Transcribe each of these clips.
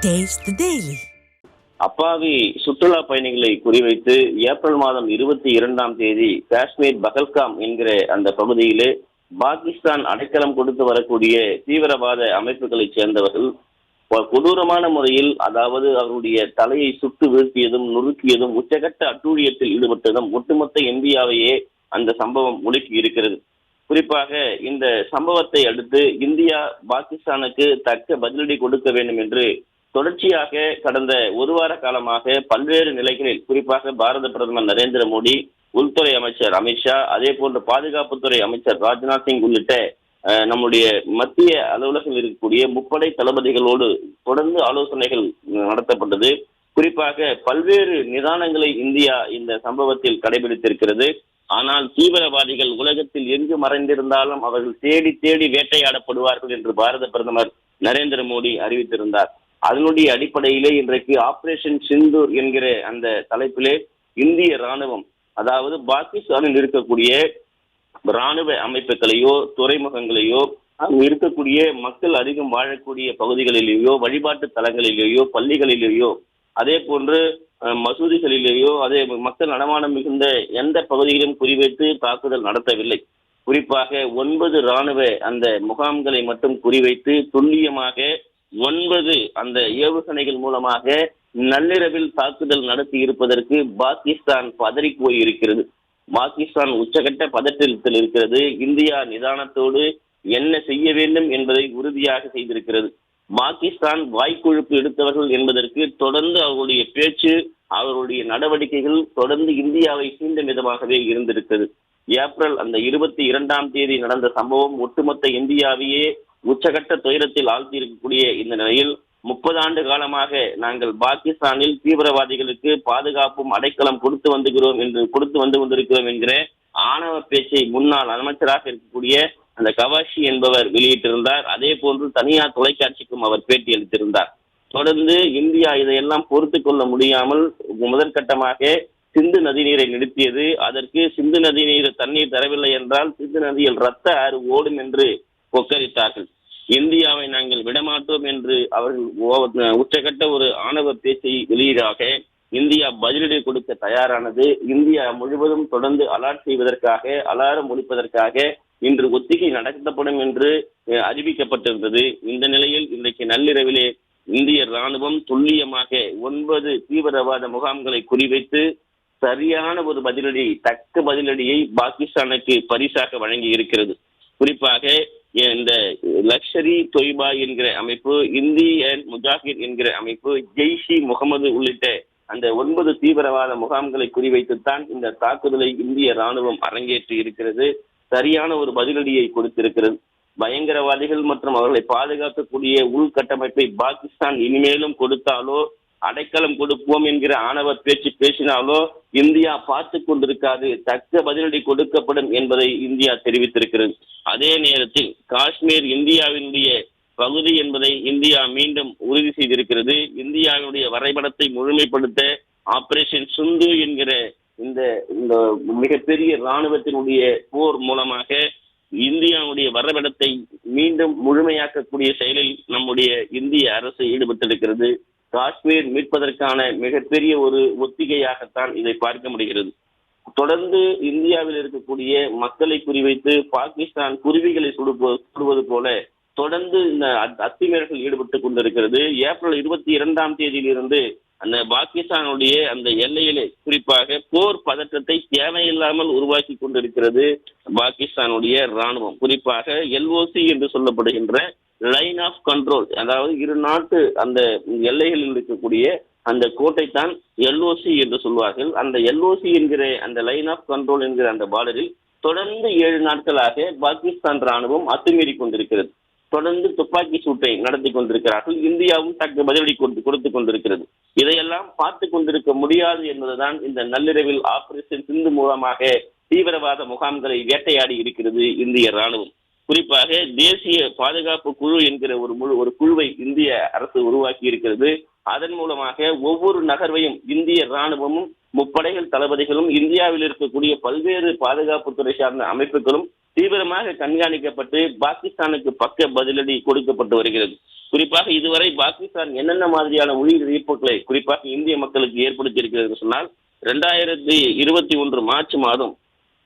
Taste the Daily. அப்பாவி சுற்றுலா பயணிகளை குறிவைத்து ஏப்ரல் மாதம் 22ஆம் தேதி காஷ்மீர் பகல்காம் என்கிற அந்த பகுதியிலே பாகிஸ்தான் அடைக்கலம் கொடுத்து வரக்கூடிய தீவிரவாத அமைப்புகளைச் சேர்ந்தவர்கள் கொடூரமான முறையில், அதாவது அவருடைய தலையை சுட்டு வீழ்த்தியதும் நொறுக்கியதும் உச்சகட்ட அட்டூழியத்தில் ஈடுபட்டதும் ஒட்டுமொத்த இந்தியாவையே அந்த சம்பவம் முழுக்கி இருக்கிறது. குறிப்பாக இந்த சம்பவத்தை அடுத்து இந்தியா பாகிஸ்தானுக்கு தக்க பதிலடி கொடுக்க வேண்டும் என்று தொடர்ச்சியாக கடந்த ஒரு வார காலமாக பல்வேறு நிலைகளில், குறிப்பாக பாரத பிரதமர் நரேந்திர மோடி, உள்துறை அமைச்சர் அமித்ஷா, அதே போன்று பாதுகாப்புத்துறை அமைச்சர் ராஜ்நாத் சிங் உள்ளிட்ட நம்முடைய மத்திய அலுவலகத்தில் இருக்கக்கூடிய முப்படை தளபதிகளோடு தொடர்ந்து ஆலோசனைகள் நடத்தப்பட்டது. குறிப்பாக பல்வேறு நிதானங்களை இந்தியா இந்த சம்பவத்தில் கடைபிடித்திருக்கிறது. ஆனால் தீவிரவாதிகள் உலகத்தில் எங்கு மறைந்திருந்தாலும் அவர்கள் தேடி தேடி வேட்டையாடப்படுவார்கள் என்று பாரத பிரதமர் நரேந்திர மோடி அறிவித்திருந்தார். அதனுடைய அடிப்படையிலே இன்றைக்கு ஆபரேஷன் சிந்தூர் என்கிற அந்த தலைப்பிலே இந்திய ராணுவம், அதாவது பாகிஸ்தானில் இருக்கக்கூடிய ராணுவ அமைப்புகளையோ துறைமுகங்களையோ அங்கு இருக்கக்கூடிய மக்கள் அதிகம் வாழக்கூடிய பகுதிகளிலேயோ வழிபாட்டு தலங்களிலேயோ பள்ளிகளிலேயோ அதே போன்று மசூதிகளிலேயோ அதே மக்கள் நடமாட்டம் மிகுந்த எந்த பகுதியிலும் குறிவைத்து தாக்குதல் நடத்தவில்லை. குறிப்பாக 9 ராணுவ அந்த முகாம்களை மட்டும் குறிவைத்து துல்லியமாக 9 அந்த ஏவுகணைகள் மூலமாக நள்ளிரவில் தாக்குதல் நடத்தி இருப்பதற்கு பாகிஸ்தான் பதறி போய் இருக்கிறது. பாகிஸ்தான் உச்சகட்ட பதற்றத்தில் இருக்கிறது. இந்தியா நிதானத்தோடு என்ன செய்ய வேண்டும் என்பதை உறுதியாக செய்திருக்கிறது. பாகிஸ்தான் வாய்க்கொழுப்பு எடுத்தவர்கள் என்பதற்கு தொடர்ந்து அவருடைய பேச்சு, அவருடைய நடவடிக்கைகள் தொடர்ந்து இந்தியாவை சீண்டும் விதமாகவே இருந்திருக்கிறது. ஏப்ரல் அந்த 22ஆம் தேதி நடந்த சம்பவம் ஒட்டுமொத்த இந்தியாவையே உச்சகட்ட துயரத்தில் ஆழ்த்தி இருக்கக்கூடிய இந்த நிலையில் 30 ஆண்டு காலமாக நாங்கள் பாகிஸ்தானில் தீவிரவாதிகளுக்கு பாதுகாப்பும் அடைக்கலம் கொடுத்து வந்து கொண்டிருக்கிறோம் என்கிற ஆணவ பேச்சை முன்னாள் அமைச்சராக இருக்கக்கூடிய அந்த கவாஷி என்பவர் வெளியிட்டிருந்தார். அதே போன்று தனியார் தொலைக்காட்சிக்கும் அவர் பேட்டி அளித்திருந்தார். தொடர்ந்து இந்தியா இதையெல்லாம் பொறுத்து கொள்ள முடியாமல் முதற்கட்டமாக சிந்து நதிநீரை நிறுத்தியது. அதற்கு சிந்து நதிநீர் தண்ணீர் தரவில்லை என்றால் சிந்து நதியில் ரத்த ஆறு ஓடும் என்று கொக்கரித்தார்கள். இந்தியாவை நாங்கள் விடமாட்டோம் என்று அவர்கள் உச்சகட்ட ஒரு ஆணவ பேச்சை வெளியீடாக இந்தியா பதிலடி கொடுக்க தயாரானது. இந்தியா முழுவதும் தொடர்ந்து அலர்ட் செய்வதற்காக, அலாரம் ஒலிப்பதற்காக இன்று ஒத்திகை நடத்தப்படும் என்று அறிவிக்கப்பட்டிருந்தது. இந்த நிலையில் இன்றைக்கு நள்ளிரவிலே இந்திய ராணுவம் துல்லியமாக 9 தீவிரவாத முகாம்களை குறிவைத்து சரியான ஒரு பதிலடி, தக்க பதிலடியை பாகிஸ்தானுக்கு பரிசாக வழங்கி இருக்கிறது. குறிப்பாக இந்த லஷ்கர்-இ தொய்பா என்கிற அமைப்பு, இந்தியன் முஜாஹிர் என்கிற அமைப்பு, ஜெய்ஷி முகமது உள்ளிட்ட அந்த 9 தீவிரவாத முகாம்களை குறிவைத்துத்தான் இந்த தாக்குதலை இந்திய ராணுவம் அரங்கேற்றி இருக்கிறது. சரியான ஒரு பதிலடியை கொடுத்திருக்கிறது. பயங்கரவாதிகள் மற்றும் அவர்களை பாதுகாக்கக்கூடிய உள்கட்டமைப்பை பாகிஸ்தான் இனிமேலும் கொடுத்தாலோ, அடைக்கலம் கொடுப்போம் என்கிற ஆணவ பேச்சு பேசினாலோ இந்தியா பார்த்து கொண்டிருக்காது, தக்க பதிலடி கொடுக்கப்படும் என்பதை இந்தியா தெரிவித்திருக்கிறது. அதே நேரத்தில் காஷ்மீர் இந்தியாவினுடைய பகுதி என்பதை இந்தியா மீண்டும் உறுதி செய்திருக்கிறது. இந்தியாவுடைய வரைபடத்தை முழுமைப்படுத்த ஆபரேஷன் சிந்து என்கிற இந்த மிகப்பெரிய இராணுவத்தினுடைய போர் மூலமாக இந்தியாவுடைய வரைபடத்தை மீண்டும் முழுமையாக்கக்கூடிய செயலில் நம்முடைய இந்திய அரசு ஈடுபட்டிருக்கிறது. காஷ்மீர் மீட்பதற்கான மிகப்பெரிய ஒரு ஒத்திகையாகத்தான் இதை பார்க்க முடிகிறது. தொடர்ந்து இந்தியாவில் இருக்கக்கூடிய மக்களை குறிவைத்து பாகிஸ்தான் குருவிகளை சுடுவது போல தொடர்ந்து இந்த அத்துமீறல்கள் ஈடுபட்டுக் கொண்டிருக்கிறது. ஏப்ரல் 22ஆம் தேதியிலிருந்து அந்த பாகிஸ்தானுடைய அந்த எல்லையிலே குறிப்பாக போர் பதற்றத்தை தேவையில்லாமல் உருவாக்கி கொண்டிருக்கிறது பாகிஸ்தானுடைய ராணுவம். குறிப்பாக LOC என்று சொல்லப்படுகின்ற லைன் ஆஃப் கண்ட்ரோல், அதாவது இரு நாட்டு அந்த எல்லைகளில் இருக்கக்கூடிய அந்த கோட்டை தான் LOC என்று சொல்வார்கள். அந்த LOC என்கிற அந்த லைன் ஆஃப் கண்ட்ரோல் என்கிற அந்த பார்டரில் தொடர்ந்து 7 நாட்களாக பாகிஸ்தான் ராணுவம் அத்துமீறி கொண்டிருக்கிறது. தொடர்ந்து துப்பாக்கி சூட்டை நடத்தி கொண்டிருக்கிறார்கள். இந்தியாவும் தக்க பதிலடி கொடுத்து கொண்டிருக்கிறது. இதையெல்லாம் பார்த்து கொண்டிருக்க முடியாது என்பதுதான் இந்த நள்ளிரவில் ஆபரேஷன் சிந்து மூலமாக தீவிரவாத முகாம்களை வேட்டையாடி இருக்கிறது இந்திய ராணுவம். குறிப்பாக தேசிய பாதுகாப்பு குழு என்கிற ஒரு குழுவை இந்திய அரசு உருவாக்கி இருக்கிறது. அதன் மூலமாக ஒவ்வொரு நகர்வையும் இந்திய ராணுவமும் முப்படைகள் தளபதிகளும் இந்தியாவில் இருக்கக்கூடிய பல்வேறு பாதுகாப்புத்துறை சார்ந்த அமைப்புகளும் தீவிரமாக கண்காணிக்கப்பட்டு பாகிஸ்தானுக்கு பக்க பதிலடி கொடுக்கப்பட்டு வருகிறது. குறிப்பாக இதுவரை பாகிஸ்தான் என்னென்ன மாதிரியான உயிர் இழப்புகளை குறிப்பாக இந்திய மக்களுக்கு ஏற்படுத்தி இருக்கிறது சொன்னால், 2021 மார்ச் மாதம்,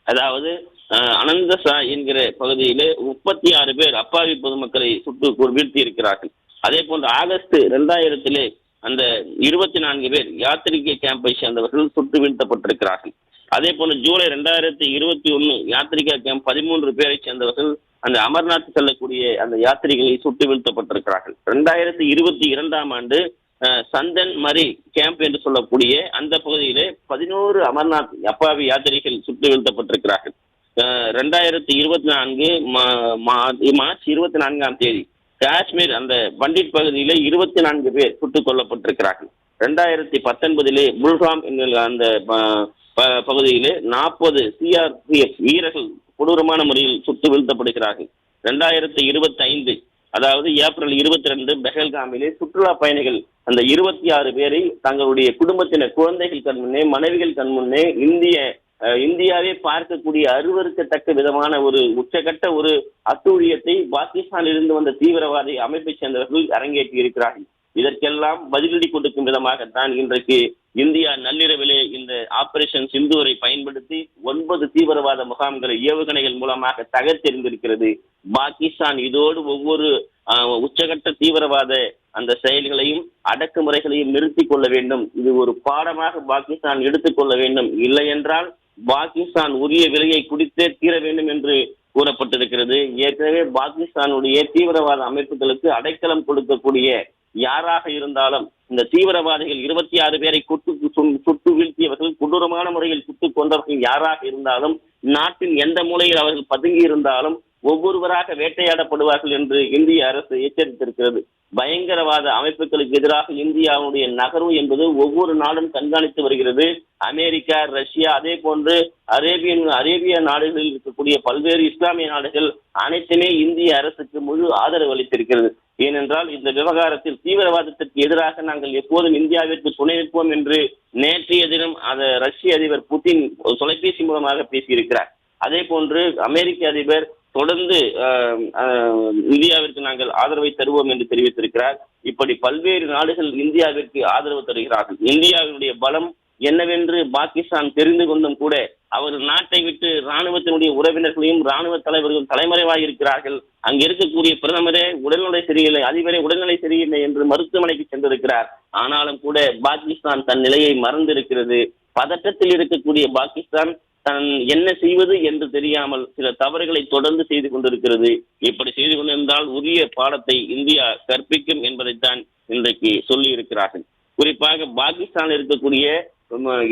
அதாவது அனந்தசா என்கிற பகுதியிலே 36 பேர் அப்பாவி பொதுமக்களை சுட்டு வீழ்த்தி இருக்கிறார்கள். அதே போன்று ஆகஸ்ட் 2000 அந்த 24 பேர் யாத்திரிகை கேம்பை சேர்ந்தவர்கள் சுட்டு வீழ்த்தப்பட்டிருக்கிறார்கள். அதே போன்று ஜூலை 2021 யாத்திரிகா கேம்ப் 13 பேரை சேர்ந்தவர்கள் அந்த அமர்நாத் செல்லக்கூடிய அந்த யாத்திரிகளை சுட்டு வீழ்த்தப்பட்டிருக்கிறார்கள். 2022 ஆண்டு சந்தன் மரி கேம்ப் என்று சொல்லக்கூடிய அந்த பகுதியிலே 11 அமர்நாத் அப்பாவி யாத்திரிகள் சுட்டு வீழ்த்தப்பட்டிருக்கிறார்கள். 2024 மார்ச் 24 காஷ்மீர் அந்த பண்டிட் பகுதியிலே 24 பேர் சுட்டுக் கொல்லப்பட்டிருக்கிறார்கள். 2019 புல்காம் என்கிற அந்த பகுதியிலே 40 CRPF வீரர்கள் கொடூரமான முறையில் சுட்டு வீழ்த்தப்படுகிறார்கள். 2025 அதாவது ஏப்ரல் 22 பெஹல்காமிலே சுற்றுலா பயணிகள் அந்த 26 பேரை தங்களுடைய குடும்பத்தினர் குழந்தைகள் கண்முன்னே மனைவிகள் கண்முன்னே இந்தியாவே பார்க்கக்கூடிய அருவருக்கத்தக்க விதமான ஒரு உச்சகட்ட ஒரு அட்டூழியத்தை பாகிஸ்தானில் இருந்து வந்த தீவிரவாதி அமைப்பை சேர்ந்தவர்கள் அரங்கேற்றி இருக்கிறார்கள். இதற்கெல்லாம் பதிலடி கொடுக்கும் விதமாகத்தான் இன்றைக்கு இந்தியா நள்ளிரவிலே இந்த ஆபரேஷன் சிந்தூரை பயன்படுத்தி 9 தீவிரவாத முகாம்களை ஏவுகணைகள் மூலமாக தகர்த்தெறிந்திருக்கிறது. பாகிஸ்தான் இதோடு ஒவ்வொரு உச்சகட்ட தீவிரவாத அந்த செயல்களையும் அடக்குமுறைகளையும் நிறுத்திக் கொள்ள வேண்டும். இது ஒரு பாடமாக பாகிஸ்தான் எடுத்துக்கொள்ள வேண்டும். இல்லை என்றால் பாகிஸ்தான் உரிய விலையை குடித்தே தீர வேண்டும் என்று கூறப்பட்டிருக்கிறது. ஏற்கனவே பாகிஸ்தானுடைய தீவிரவாத அமைப்புகளுக்கு அடைக்கலம் கொடுக்கக்கூடிய யாராக இருந்தாலும் இந்த தீவிரவாதிகள் 26 பேரை சுட்டு வீழ்த்தியவர்கள், கொடூரமான முறையில் சுட்டுக் கொண்டவர்கள் யாராக இருந்தாலும், நாட்டின் எந்த மூலையில் அவர்கள் பதுங்கி இருந்தாலும் ஒவ்வொருவராக வேட்டையாடப்படுவார்கள் என்று இந்திய அரசு எச்சரித்திருக்கிறது. பயங்கரவாத அமைப்புகளுக்கு எதிராக இந்தியாவுடைய நகர்வு என்பது ஒவ்வொரு நாடும் கண்காணித்து வருகிறது. அமெரிக்கா, ரஷ்யா, அதே போன்று அரேபிய நாடுகளில் இருக்கக்கூடிய பல்வேறு இஸ்லாமிய நாடுகள் அனைத்துமே இந்திய அரசுக்கு முழு ஆதரவு அளித்திருக்கிறது. ஏனென்றால் இந்த விவகாரத்தில் தீவிரவாதத்திற்கு எதிராக நாங்கள் எப்போதும் இந்தியாவிற்கு துணை நிற்போம் என்று நேற்றைய தினம் ரஷ்ய அதிபர் புதின் தொலைபேசி மூலமாக பேசியிருக்கிறார். அதே போன்று அமெரிக்க அதிபர் தொடர்ந்து இந்தியாவிற்கு நாங்கள் ஆதரவை தருவோம் என்று தெரிவித்திருக்கிறார். இப்படி பல்வேறு நாடுகள் இந்தியாவிற்கு ஆதரவு தருகிறார்கள். இந்தியாவினுடைய பலம் என்னவென்று பாகிஸ்தான் தெரிந்து கொண்டும் கூட அவர் நாட்டை விட்டு இராணுவத்தினுடைய உறவினர்களையும் இராணுவ தலைவர்களும் தலைமறைவாக இருக்கிறார்கள். அங்கு இருக்கக்கூடிய பிரதமரே உடல்நிலை சரியில்லை, அதிபரே உடல்நிலை சரியில்லை என்று மருத்துவமனைக்கு சென்றிருக்கிறார். ஆனாலும் கூட பாகிஸ்தான் தன் நிலையை மறந்திருக்கிறது. பதட்டத்தில் இருக்கக்கூடிய பாகிஸ்தான் தான் என்ன செய்வது என்று தெரியாமல் சில தவறுகளை தொடர்ந்து செய்து கொண்டிருக்கிறது. இப்படி செய்து கொண்டிருந்தால் உரிய பாடத்தை இந்தியா கற்பிக்கும் என்பதைத்தான் இன்றைக்கு சொல்லி இருக்கிறார்கள். குறிப்பாக பாகிஸ்தான் இருக்கக்கூடிய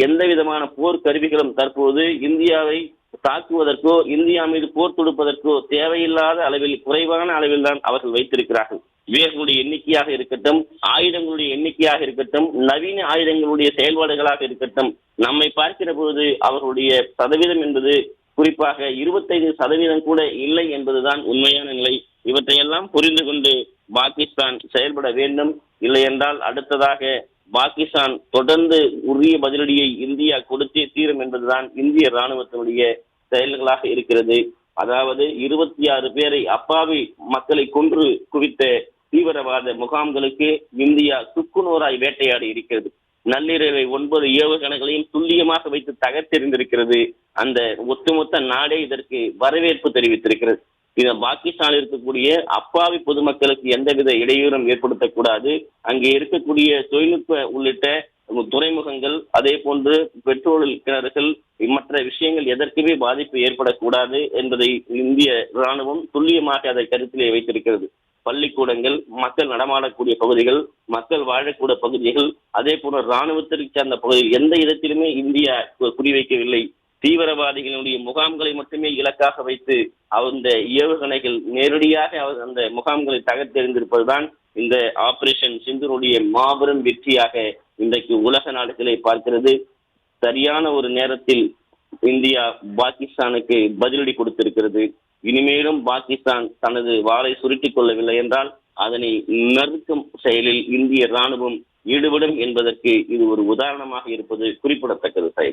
எந்த விதமான போர் கருவிகளும் தற்போது இந்தியாவை தாக்குவதற்கோ இந்தியா மீது போர் தொடுப்பதற்கோ தேவையில்லாத அளவில், குறைவான அளவில் தான் அவர்கள் வைத்திருக்கிறார்கள். வீரர்களுடைய எண்ணிக்கையாக இருக்கட்டும், ஆயுதங்களுடைய எண்ணிக்கையாக இருக்கட்டும், நவீன ஆயுதங்களுடைய செயல்பாடுகளாக இருக்கட்டும், நம்மை பார்க்கிற போது அவர்களுடைய சதவீதம் என்பது குறிப்பாக 25% கூட இல்லை என்பதுதான் உண்மையான நிலை. இவற்றையெல்லாம் புரிந்து கொண்டு பாகிஸ்தான் செயல்பட வேண்டும். இல்லை என்றால் அடுத்ததாக பாகிஸ்தான் தொடர்ந்து உரிய பதிலடியை இந்தியா கொடுத்தே தீரும் என்பதுதான் இந்திய இராணுவத்தினுடைய செயல்களாக இருக்கிறது. அதாவது 26 பேரை அப்பாவி மக்களை கொன்று குவித்த தீவிரவாத முகாம்களுக்கு இந்தியா சுக்குநூறாய் வேட்டையாடி இருக்கிறது. நள்ளிரவை 9 ஏவுகணைகளையும் துல்லியமாக வைத்து தகர்த்தெறிந்திருக்கிறது. அந்த ஒட்டுமொத்த நாடே இதற்கு வரவேற்பு தெரிவித்திருக்கிறது. இந்த பாகிஸ்தானில் இருக்கக்கூடிய அப்பாவி பொதுமக்களுக்கு எந்தவித இடையூறும் ஏற்படுத்தக்கூடாது. அங்கே இருக்கக்கூடிய தொழில்நுட்ப உள்ளிட்ட துறைமுகங்கள், அதே போன்று பெட்ரோல் கிணறுகள், மற்ற விஷயங்கள் எதற்குமே பாதிப்பு ஏற்படக்கூடாது என்பதை இந்திய இராணுவம் துல்லியமாக அதை கருத்திலே வைத்திருக்கிறது. பள்ளிக்கூடங்கள், மக்கள் நடமாடக்கூடிய பகுதிகள், மக்கள் வாழக்கூடிய பகுதிகள், அதே போன்ற இராணுவத்திற்கு சேர்ந்த பகுதிகள் எந்த இடத்திலுமே இந்தியா குறிவைக்கவில்லை. தீவிரவாதிகளுடைய முகாம்களை மட்டுமே இலக்காக வைத்து அந்த ஏவுகணைகள் நேரடியாக அந்த முகாம்களை தகர்த்தெறிந்திருப்பதுதான் இந்த ஆபரேஷன் சிந்தூருடைய மாபெரும் வெற்றியாக இன்றைக்கு உலக நாடுகளை பார்க்கிறது. சரியான ஒரு நேரத்தில் இந்தியா பாகிஸ்தானுக்கு பதிலடி கொடுத்திருக்கிறது. இனிமேலும் பாகிஸ்தான் தனது வாளை சுருட்டிக் கொள்ளவில்லை என்றால் அதனை நறுக்கும் செயலில் இந்திய இராணுவம் ஈடுபடும் என்பதற்கு இது ஒரு உதாரணமாக இருப்பது குறிப்பிடத்தக்கது.